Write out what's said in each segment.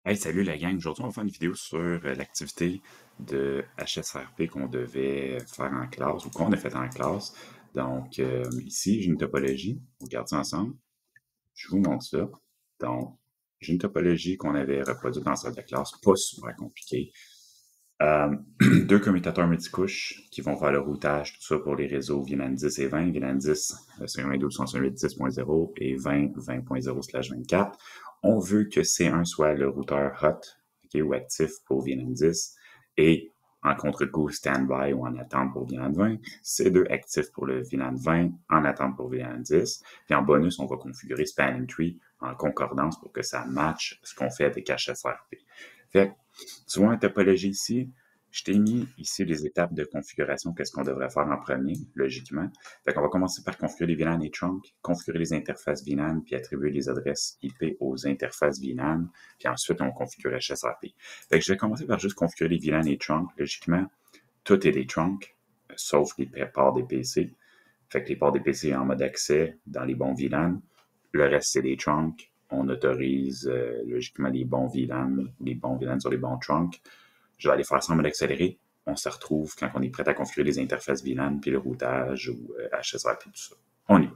Hey, salut la gang. Aujourd'hui, on va faire une vidéo sur l'activité de HSRP qu'on devait faire en classe ou qu'on a fait en classe. Donc, ici, j'ai une topologie. On regarde ça ensemble. Je vous montre ça. Donc, j'ai une topologie qu'on avait reproduite dans la salle de classe, pas super compliquée. Deux commutateurs multicouches qui vont faire le routage, tout ça pour les réseaux VLAN 10 et 20. VLAN 10, c'est 192.168.10.0 et 20, 20.0/24. On veut que C1 soit le routeur hot, okay, ou actif pour VLAN 10 et en contre-coup standby ou en attente pour VLAN 20. C2 actif pour le VLAN 20 en attente pour VLAN 10. Puis en bonus, on va configurer Spanning Tree en concordance pour que ça matche ce qu'on fait avec HSRP. Fait que, tu vois une topologie ici, je t'ai mis ici les étapes de configuration, qu'est-ce qu'on devrait faire en premier, logiquement. Fait qu'on va commencer par configurer les VLAN et trunks, configurer les interfaces VLAN, puis attribuer les adresses IP aux interfaces VLAN, puis ensuite on configure HSRP. Fait que je vais commencer par juste configurer les VLAN et trunks. Logiquement, tout est des trunks, sauf les ports des PC. Fait que les ports des PC en mode accès dans les bons VLAN. Le reste, c'est des trunks. On autorise logiquement les bons VLAN sur les bons trunks. Je vais aller faire ça en mode accéléré. On se retrouve quand on est prêt à configurer les interfaces VLAN, puis le routage ou HSRP, tout ça. On y va.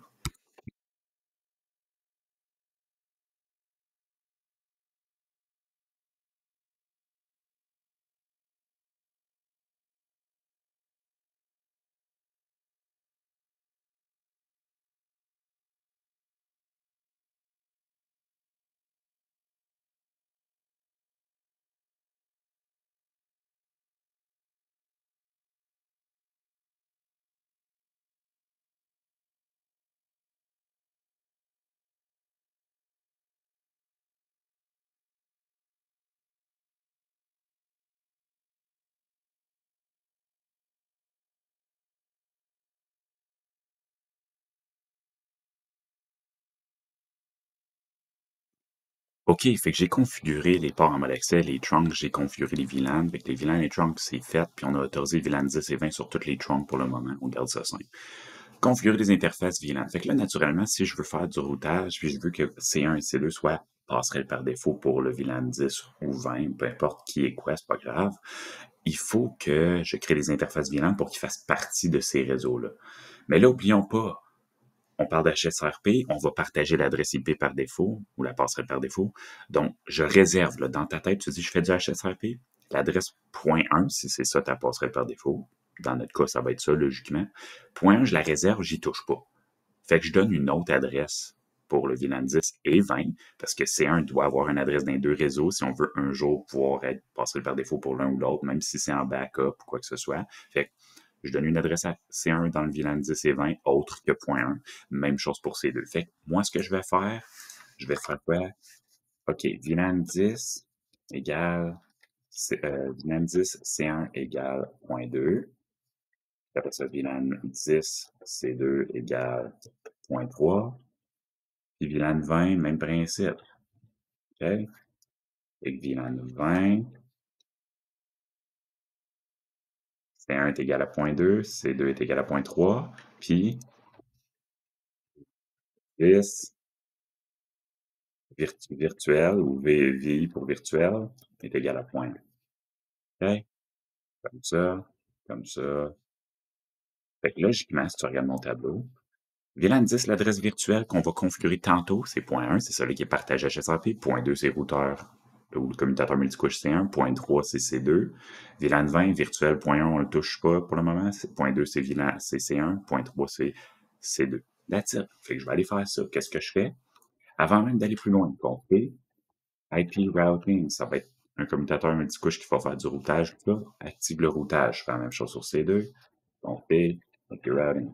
OK, fait que j'ai configuré les ports en mode accès, les trunks, j'ai configuré les VLAN. Fait que les VLAN et les trunks, c'est fait, puis on a autorisé VLAN 10 et 20 sur toutes les trunks pour le moment. On garde ça simple. Configurer les interfaces VLAN. Fait que là, naturellement, si je veux faire du routage, puis je veux que C1 et C2 soient passerelles par défaut pour le VLAN 10 ou 20, peu importe qui est quoi, c'est pas grave, il faut que je crée les interfaces VLAN pour qu'ils fassent partie de ces réseaux-là. Mais là, oublions pas, on parle d'HSRP, on va partager l'adresse IP par défaut ou la passerelle par défaut. Donc, je réserve, là, dans ta tête, tu dis, je fais du HSRP, l'adresse .1, si c'est ça ta passerelle par défaut. Dans notre cas, ça va être ça, logiquement. .1, je la réserve, j'y touche pas. Fait que je donne une autre adresse pour le VLAN 10 et 20, parce que C1 doit avoir une adresse dans les deux réseaux si on veut un jour pouvoir être passé par défaut pour l'un ou l'autre, même si c'est en backup ou quoi que ce soit. Fait que je donne une adresse à C1 dans le VLAN 10 et 20, autre que .1. Même chose pour C2. Fait que moi, ce que je vais faire quoi? OK, VLAN 10 égale, VLAN 10 C1 égale .2. Après ça, VLAN 10 C2 égale .3. Puis VLAN 20, même principe. OK? Fait que VLAN 20, C1 est égal à .2, C2 est égal à .3, puis 10 virtuel ou VI pour virtuel est égal à point. OK? Comme ça, comme ça. Fait que logiquement, si tu regardes mon tableau, VLAN 10, l'adresse virtuelle qu'on va configurer tantôt, c'est .1, c'est celui qui est partagé à HSRP. .2, c'est routeur ou le commutateur multicouche C1. .3, c'est C2. VLAN 20, virtuel, .1, on le touche pas pour le moment. .2, c'est VLAN, c'est C1. .3, c'est C2. That's it. Fait que je vais aller faire ça. Qu'est-ce que je fais? Avant même d'aller plus loin, on fait IP routing. Ça va être un commutateur multicouche qui va faire du routage. Là. Active le routage. Je fais la même chose sur C2. On fait IP routing.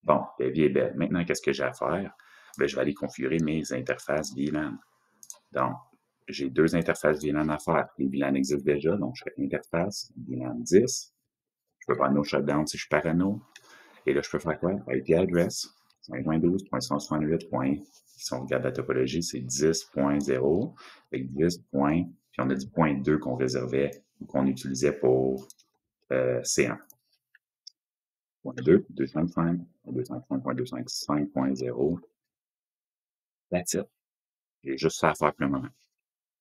Bon, la vie est belle. Maintenant, qu'est-ce que j'ai à faire? Ben, je vais aller configurer mes interfaces VLAN. Donc, j'ai deux interfaces VLAN à faire. Les VLAN existent déjà, donc je fais interface VLAN 10. Je peux faire no shutdown si je suis parano. Et là, je peux faire quoi? IP address 5.12.168. Si on regarde la topologie, c'est 10.0. Avec 10. Puis on a dit point 2 qu'on réservait ou qu'on utilisait pour C1. Point 2, 255, 255.255.0. That's it. J'ai juste ça à faire pour le moment.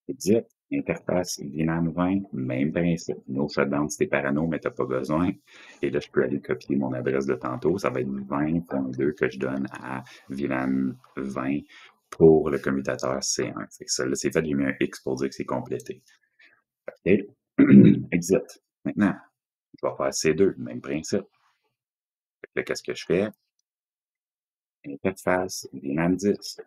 Exit. Interface VLAN 20, même principe. No shutdown si t'es parano, mais t'as pas besoin. Et là, je peux aller copier mon adresse de tantôt. Ça va être 20.2 que je donne à VLAN 20 pour le commutateur C1. Fait que ça, là, c'est fait, j'ai mis un X pour dire que c'est complété. OK. Exit. Maintenant, je vais faire C2, même principe. Fait que là, qu'est-ce que je fais? Interface VLAN 10.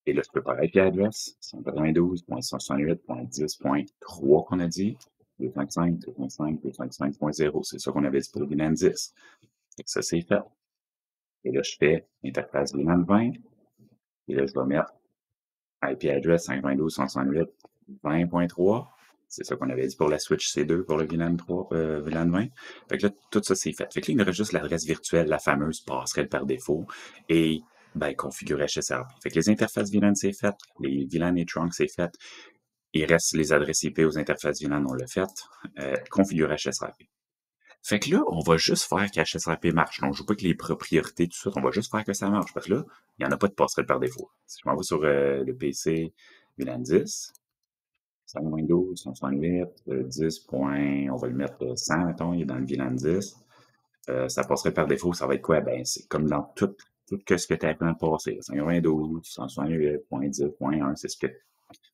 Et là, je peux faire IP address 192.168.10.3 qu'on a dit. 255, 255, 255.0. C'est ça qu'on avait dit pour le VLAN 10. Fait que ça, c'est fait. Et là, je fais interface VLAN 20. Et là, je vais mettre IP address 192.168.20.3. C'est ça qu'on avait dit pour la switch C2 pour le VLAN 3, VLAN 20. Fait que là, tout ça, c'est fait. Fait que là, il nous reste juste l'adresse virtuelle, la fameuse passerelle par défaut. Et ben, configurer HSRP. Fait que les interfaces VLAN, c'est fait. Les VLAN et trunks, c'est fait. Il reste les adresses IP aux interfaces VLAN, on l'a fait. Configurer HSRP. Fait que là, on va juste faire qu'HSRP marche. Donc, je veux pas que les priorités, tout ça, on va juste faire que ça marche. Parce que là, il n'y en a pas de passerelle par défaut. Si je m'en vais sur le PC VLAN 10, 5.12, 168, 10. On va le mettre 100, mettons, il est dans le VLAN 10. Ça passerait par défaut, ça va être quoi? Ben, c'est comme dans tout ce que tu as appris à passer. 5.12, 168.10.1, c'est ce que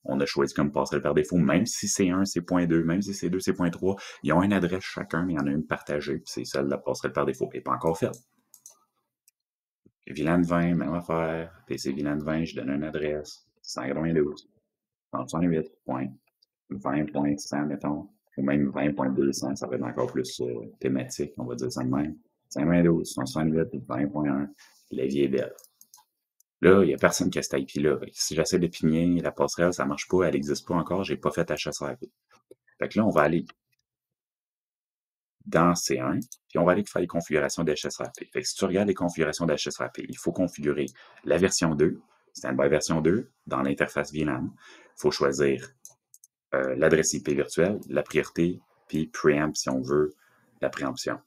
on a choisi comme passerelle par défaut, même si c'est 1, c'est .2, même si c'est 2, c'est .3, ils ont une adresse chacun, mais il y en a une partagée, puis c'est celle de la passerelle par défaut. Et pas encore faite. VLAN 20, même affaire. PC VLAN 20, je donne une adresse. 192, 168.20.100, mettons. Ou même 20.200, ça va être encore plus thématique, on va dire ça de même. 192, 168, 20.1, la vie est belle. Là, il n'y a personne qui a cette IP-là. Si j'essaie de pigner la passerelle, ça marche pas, elle n'existe pas encore, j'ai pas fait HSRP. Fait que là, on va aller dans C1, puis on va aller faire les configurations d'HSRP. Fait que si tu regardes les configurations d'HSRP, il faut configurer la version 2, standby version 2, dans l'interface VLAN. Il faut choisir l'adresse IP virtuelle, la priorité, puis preamp si on veut la préemption.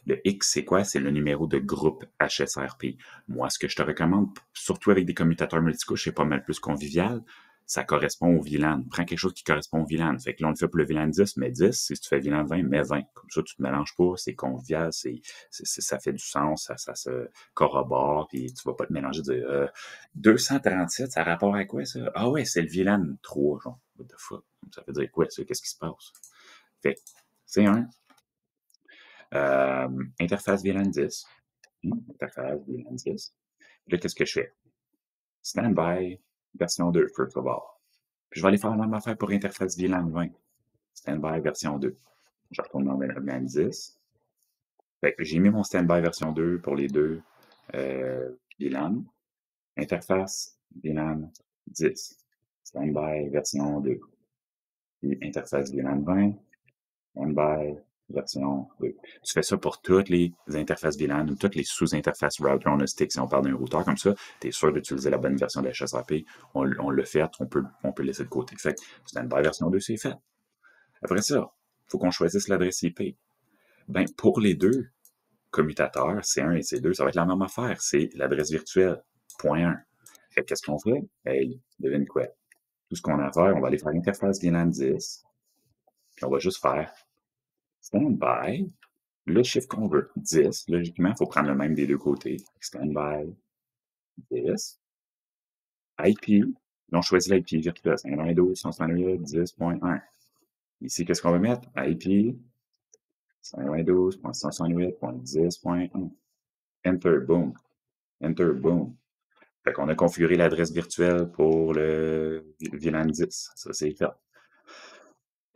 Le X, c'est quoi? C'est le numéro de groupe HSRP. Moi, ce que je te recommande, surtout avec des commutateurs multicouches, c'est pas mal plus convivial. Ça correspond au VLAN. Prends quelque chose qui correspond au VLAN. Fait que là, on le fait pour le VLAN 10, mais 10. Si tu fais VLAN 20, mets 20. Comme ça, tu te mélanges pas, c'est convivial, ça fait du sens, ça se corrobore, puis tu vas pas te mélanger de 237, ça a rapport à quoi, ça? Ah ouais, c'est le VLAN 3, genre. What the fuck? Ça veut dire quoi, ça? Qu'est-ce qui se passe? Fait que, c'est un. Interface VLAN 10. Interface VLAN 10. Là, qu'est-ce que je fais? Standby version 2, first of all. Puis je vais aller faire la même affaire pour interface VLAN 20. Standby version 2. Je retourne dans VLAN 10. Fait que j'ai mis mon standby version 2 pour les deux VLAN. Interface VLAN 10. Standby version 2. Puis interface VLAN 20. Standby version 2. Tu fais ça pour toutes les interfaces VLAN ou toutes les sous-interfaces router on a stick. Si on parle d'un routeur comme ça, tu es sûr d'utiliser la bonne version de HSRP. On l'a fait, on peut laisser de côté. Fait que standby version 2, c'est fait. Après ça, il faut qu'on choisisse l'adresse IP. Ben, pour les deux commutateurs, C1 et C2, ça va être la même affaire. C'est l'adresse virtuelle, point 1. Fait qu'est-ce qu'on fait? Hey, devine quoi? Tout ce qu'on a à faire, on va aller faire l'interface VLAN 10, puis on va juste faire standby, le chiffre qu'on veut, 10. Logiquement, il faut prendre le même des deux côtés. Standby 10. IP. Là, on choisit l'IP virtuelle. 192.168.10.1. Ici, qu'est-ce qu'on va mettre? IP 192.168.10.1. Enter, boom. Enter, boom. Fait qu'on a configuré l'adresse virtuelle pour le VLAN 10. Ça, c'est fait.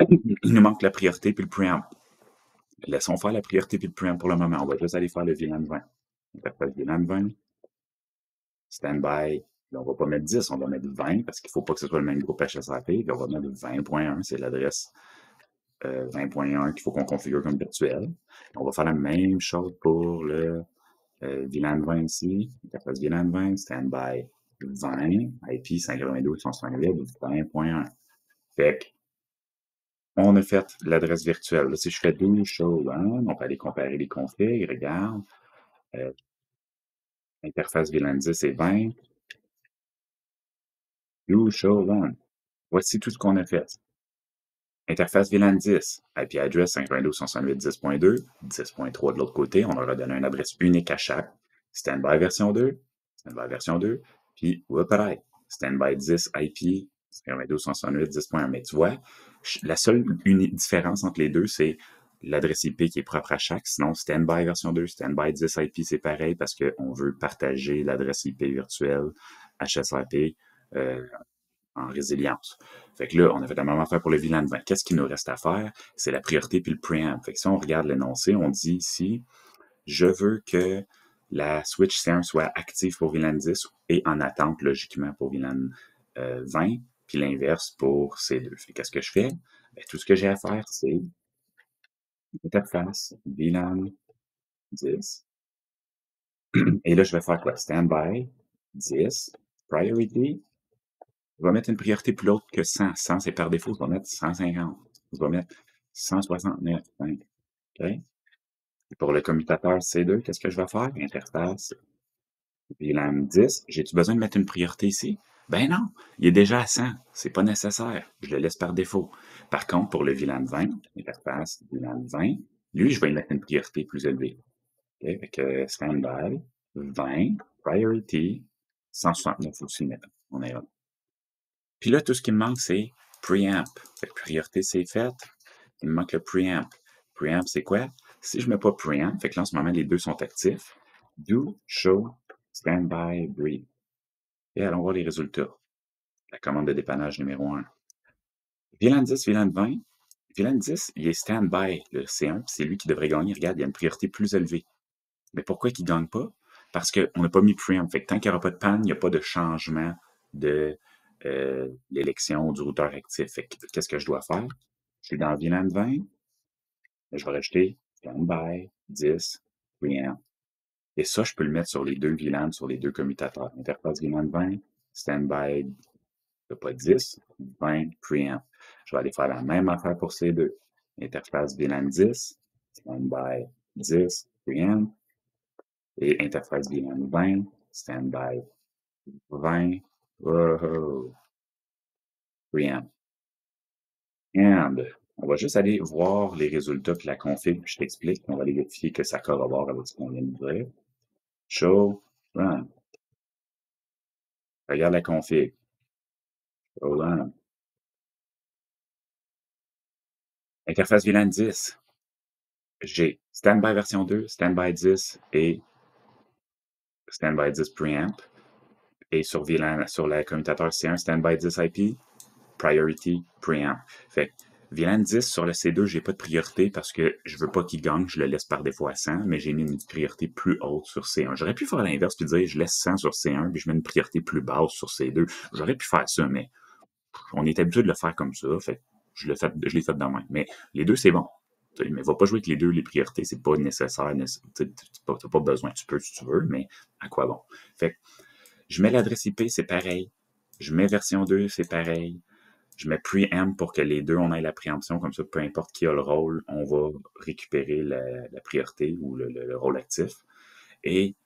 Il nous manque la priorité puis le preamp. Laissons faire la priorité puis le preamp pour le moment. On va juste aller faire le VLAN 20. Interface VLAN 20. Standby. Là, on va pas mettre 10, on va mettre 20 parce qu'il faut pas que ce soit le même groupe HSRP. Puis on va mettre 20.1, c'est l'adresse 20.1 qu'il faut qu'on configure comme virtuel. On va faire la même chose pour le VLAN 20 ici. Interface VLAN 20, standby 20, IP 192.168, 20.1. Fait que, on a fait l'adresse virtuelle. Là, si je fais 12 choses, hein, on peut aller comparer les configs, regarde. Interface VLAN 10 et 20. 12 choses, hein. Voici tout ce qu'on a fait. Interface VLAN 10, IP address 512.168.10.2, 10.3 de l'autre côté, on leur a donné une adresse unique à chaque. Standby version 2, standby version 2, puis pareil, standby 10 IP 512.168.10.1. Mais tu vois, la seule différence entre les deux, c'est l'adresse IP qui est propre à chaque. Sinon, standby version 2, standby 10 IP, c'est pareil parce qu'on veut partager l'adresse IP virtuelle HSIP en résilience. Fait que là, on a fait la même affaire pour le VLAN 20. Qu'est-ce qu'il nous reste à faire? C'est la priorité puis le preamp. Fait que si on regarde l'énoncé, on dit ici, je veux que la switch C1 soit active pour VLAN 10 et en attente, logiquement, pour VLAN 20, puis l'inverse pour C2. Fait qu'est-ce que je fais? Ben, tout ce que j'ai à faire, c'est interface VLAN 10. Et là, je vais faire quoi? Standby 10, priority. Je vais mettre une priorité plus haute que 100. 100, c'est par défaut. Je vais mettre 150. Je vais mettre 169. OK? Et pour le commutateur C2, qu'est-ce que je vais faire? Interface VLAN 10. J'ai-tu besoin de mettre une priorité ici? Ben non, il est déjà à 100. C'est pas nécessaire. Je le laisse par défaut. Par contre, pour le VLAN 20, interface VLAN 20, lui, je vais y mettre une priorité plus élevée. OK? Fait que standby 20, priority 169 aussi, mettons. On est là. Puis là, tout ce qui me manque, c'est preamp. Fait que priorité, c'est fait. Il me manque le preamp. Preamp, c'est quoi? Si je mets pas preamp, fait que là, en ce moment, les deux sont actifs. Do, show, standby, breathe. Et allons voir les résultats. La commande de dépannage numéro 1. VLAN 10, VLAN 20. VLAN 10, il est standby, le C1, c'est lui qui devrait gagner. Regarde, il y a une priorité plus élevée. Mais pourquoi qu'il ne gagne pas? Parce qu'on n'a pas mis preamp. Fait que tant qu'il n'y aura pas de panne, il n'y a pas de changement de l'élection du routeur actif. Fait que qu'est-ce que je dois faire? Je suis dans VLAN 20, je vais rajouter standby 10 preamp. Et ça, je peux le mettre sur les deux VLAN, sur les deux commutateurs. Interface VLAN 20, standby, pas 10, 20 preamp. Je vais aller faire la même affaire pour ces deux. Interface VLAN 10, standby 10 preamp. Et interface VLAN 20, standby 20, preamp. And on va juste aller voir les résultats puis la config, puis je t'explique, puis on va aller vérifier que ça corrobore avec ce qu'on vient de dire. Show, run. Regarde la config. Show, run. Interface VLAN 10. J'ai standby version 2, standby 10 et standby 10 preamp. Et sur VLAN, sur la commutateur C1, standby 10 IP, priority preamp. Fait que VLAN 10 sur le C2, j'ai pas de priorité parce que je veux pas qu'il gagne, je le laisse par défaut à 100, mais j'ai mis une priorité plus haute sur C1. J'aurais pu faire l'inverse puis dire je laisse 100 sur C1 puis je mets une priorité plus basse sur C2. J'aurais pu faire ça, mais on est habitué de le faire comme ça, fait je l'ai fait de même. Mais les deux, c'est bon. Mais va pas jouer avec les deux, les priorités, c'est pas nécessaire. T'as pas besoin. Tu peux si tu veux, mais à quoi bon? Fait que je mets l'adresse IP, c'est pareil. Je mets version 2, c'est pareil. Je mets preamp pour que les deux, on ait la préemption, comme ça, peu importe qui a le rôle, on va récupérer la priorité ou le rôle actif. Et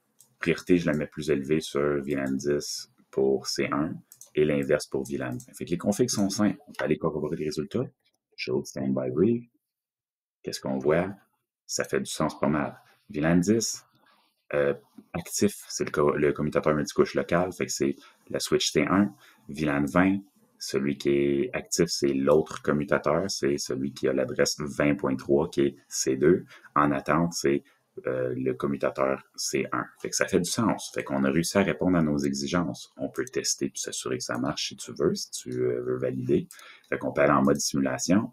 priorité, je la mets plus élevée sur VLAN 10 pour C1 et l'inverse pour VLAN 20. Fait que les configs sont simples. On peut aller corroborer les résultats. Show standby brief. Qu'est-ce qu'on voit? Ça fait du sens pas mal. VLAN 10, actif, c'est le commutateur multicouche local, fait que c'est la switch C1. VLAN 20, celui qui est actif, c'est l'autre commutateur, c'est celui qui a l'adresse 20.3 qui est C2. En attente, c'est le commutateur C1. Fait que ça fait du sens. Fait qu'on a réussi à répondre à nos exigences. On peut tester puis s'assurer que ça marche si tu veux, si tu veux valider. Fait qu'on peut aller en mode simulation.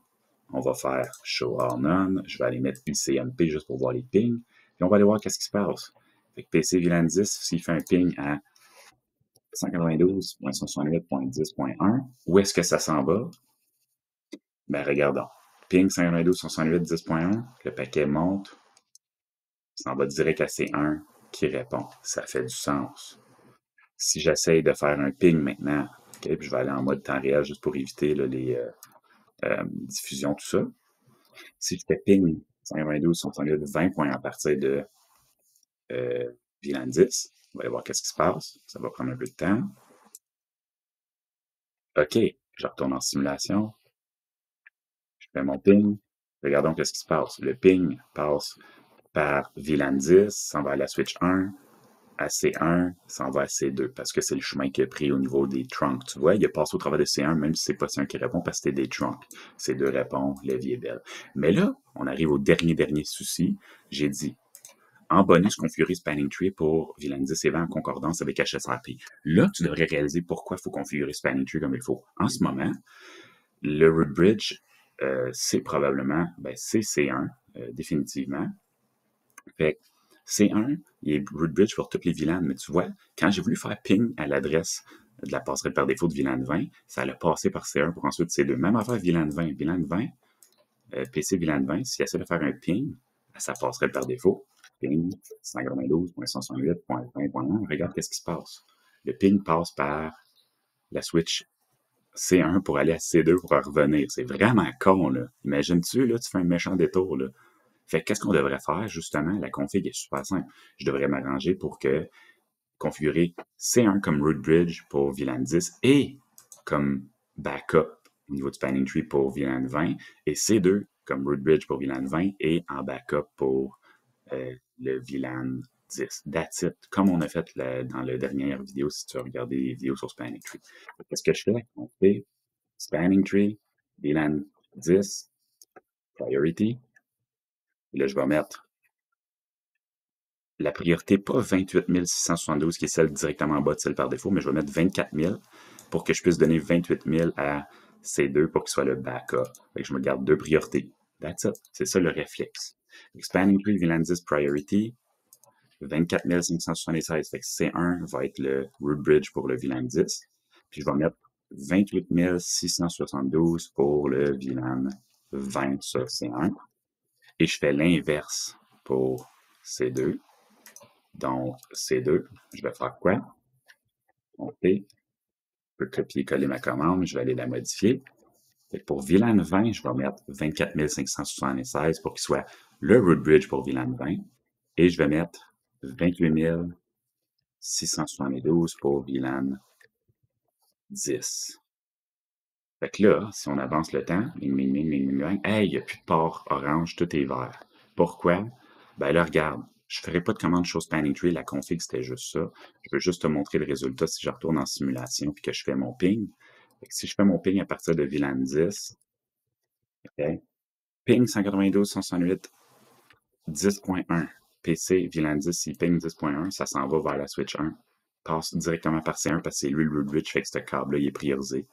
On va faire show all none. Je vais aller mettre ICMP juste pour voir les pings. Puis on va aller voir qu'est-ce qui se passe. Fait que PC VLAN 10, s'il fait un ping à 192.168.10.1, où est-ce que ça s'en va? Ben, regardons. Ping 192.168.10.1, le paquet monte, ça s'en va direct à C1 qui répond. Ça fait du sens. Si j'essaye de faire un ping maintenant, okay, puis je vais aller en mode temps réel juste pour éviter là, les diffusions, tout ça. Si je fais ping 192.168.20 à partir de VLAN 10, on va aller voir qu'est-ce qui se passe. Ça va prendre un peu de temps. OK, Je retourne en simulation. Je fais mon ping. Regardons qu'est-ce qui se passe. Le ping passe par VLAN 10, s'en va à la switch 1, à C1, s'en va à C2, parce que c'est le chemin qu'il a pris au niveau des trunks. Tu vois, il a passé au travers de C1, même si c'est pas C1 qui répond, parce que c'était des trunks. C2 répond, la vie est belle. Mais là, on arrive au dernier souci. J'ai dit, en bonus, configurer Spanning Tree pour VLAN 10 et 20 en concordance avec HSRP. Là, tu devrais réaliser pourquoi il faut configurer Spanning Tree comme il faut. En ce moment, le root bridge, c'est probablement, c'est C1, définitivement. Fait que C1, il est root bridge pour toutes les VLAN, mais tu vois, quand j'ai voulu faire ping à l'adresse de la passerelle par défaut de VLAN 20, ça allait passer par C1 pour ensuite C2. Même affaire VLAN 20. VLAN 20, PC VLAN 20, s'il essaie de faire un ping à sa passerelle par défaut, ping 192.168.20.1, regarde qu'est-ce qui se passe. Le ping passe par la switch C1 pour aller à C2 pour revenir. C'est vraiment con, là. Imagine-tu, là, tu fais un méchant détour, là. Fait qu'est-ce qu'on devrait faire, justement? La config est super simple. Je devrais m'arranger pour configurer C1 comme root bridge pour VLAN 10 et comme backup au niveau du spanning tree pour VLAN 20 et C2 comme root bridge pour VLAN 20 et en backup pour le VLAN 10. That's it. Comme on a fait dans la dernière vidéo, si tu as regardé les vidéos sur spanning tree. Qu'est-ce que je fais? On fait spanning tree, VLAN 10, priority. Et là, je vais mettre la priorité, pas 28 672, qui est celle directement en bas de celle par défaut, mais je vais mettre 24 000 pour que je puisse donner 28 000 à C2 pour qu'il soit le backup. Fait que je me garde deux priorités. That's it. C'est ça le réflexe. Spanning tree VLAN 10 priority, 24 576. Fait que C1 va être le root bridge pour le VLAN 10. Puis je vais mettre 28 672 pour le VLAN 20 sur C1. Et je fais l'inverse pour C2. Donc, C2, je vais faire quoi? Monter. Je peux copier-coller ma commande, je vais aller la modifier. Fait que pour VLAN 20, je vais mettre 24 576 pour qu'il soit le root bridge pour VLAN 20. Et je vais mettre 28 672 pour VLAN 10. Fait que là, si on avance le temps, hey, il n'y a plus de port orange, tout est vert. Pourquoi? Ben là, regarde, je ne ferai pas de commande show spanning tree, la config, c'était juste ça. Je veux juste te montrer le résultat si je retourne en simulation puis que je fais mon ping. Fait que si je fais mon ping à partir de VLAN 10, okay, ping 192.168, 10.1, PC VLAN 10, s'il ping 10.1, ça s'en va vers la switch 1, passe directement par C1 parce que c'est lui le root bridge, fait que ce câble-là, il est priorisé.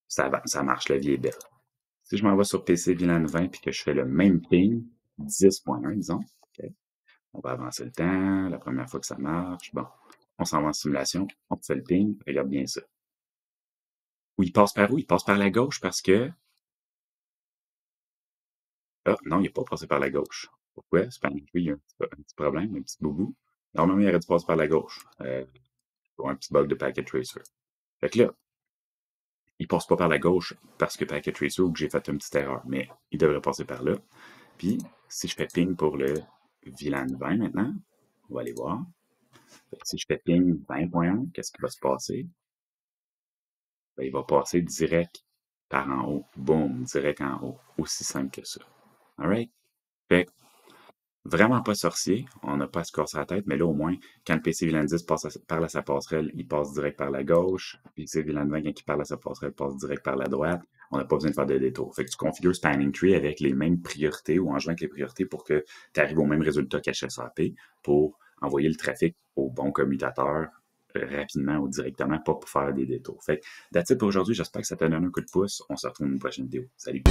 Ça marche, la vie est belle. Si je m'en vais sur PC VLAN 20 puis que je fais le même ping, 10.1, disons, okay, on va avancer le temps, la première fois que ça marche, bon, on s'en va en simulation, on fait le ping, regarde bien ça. Où il passe par où? Il passe par la gauche parce que... Ah, non, il n'est pas passé par la gauche. Pourquoi? C'est pas il y a un petit problème, un petit boubou. Normalement, il aurait dû passer par la gauche. Pour un petit bug de Packet Tracer. Fait que là, il passe pas par la gauche parce que Packet Tracer ou que j'ai fait une petite erreur, mais il devrait passer par là. Puis, si je fais ping pour le VLAN 20 maintenant, on va aller voir. Fait que si je fais ping 20.1, qu'est-ce qui va se passer? Ben, il va passer direct par en haut. Boom, direct en haut. Aussi simple que ça. Alright? Fait que, vraiment pas sorcier, on n'a pas à se casser la tête, mais là au moins, quand le PC VLAN 10 parle à sa passerelle, il passe direct par la gauche. Le PC VLAN 20, quand il parle à sa passerelle, passe direct par la droite. On n'a pas besoin de faire de détour. Fait que tu configures Spanning Tree avec les mêmes priorités ou en jouant avec les priorités pour que tu arrives au même résultat qu'HSRP pour envoyer le trafic au bon commutateur rapidement ou directement, pas pour faire des détours. Fait que that's it pour aujourd'hui. J'espère que ça t'a donné un coup de pouce. On se retrouve dans une prochaine vidéo. Salut!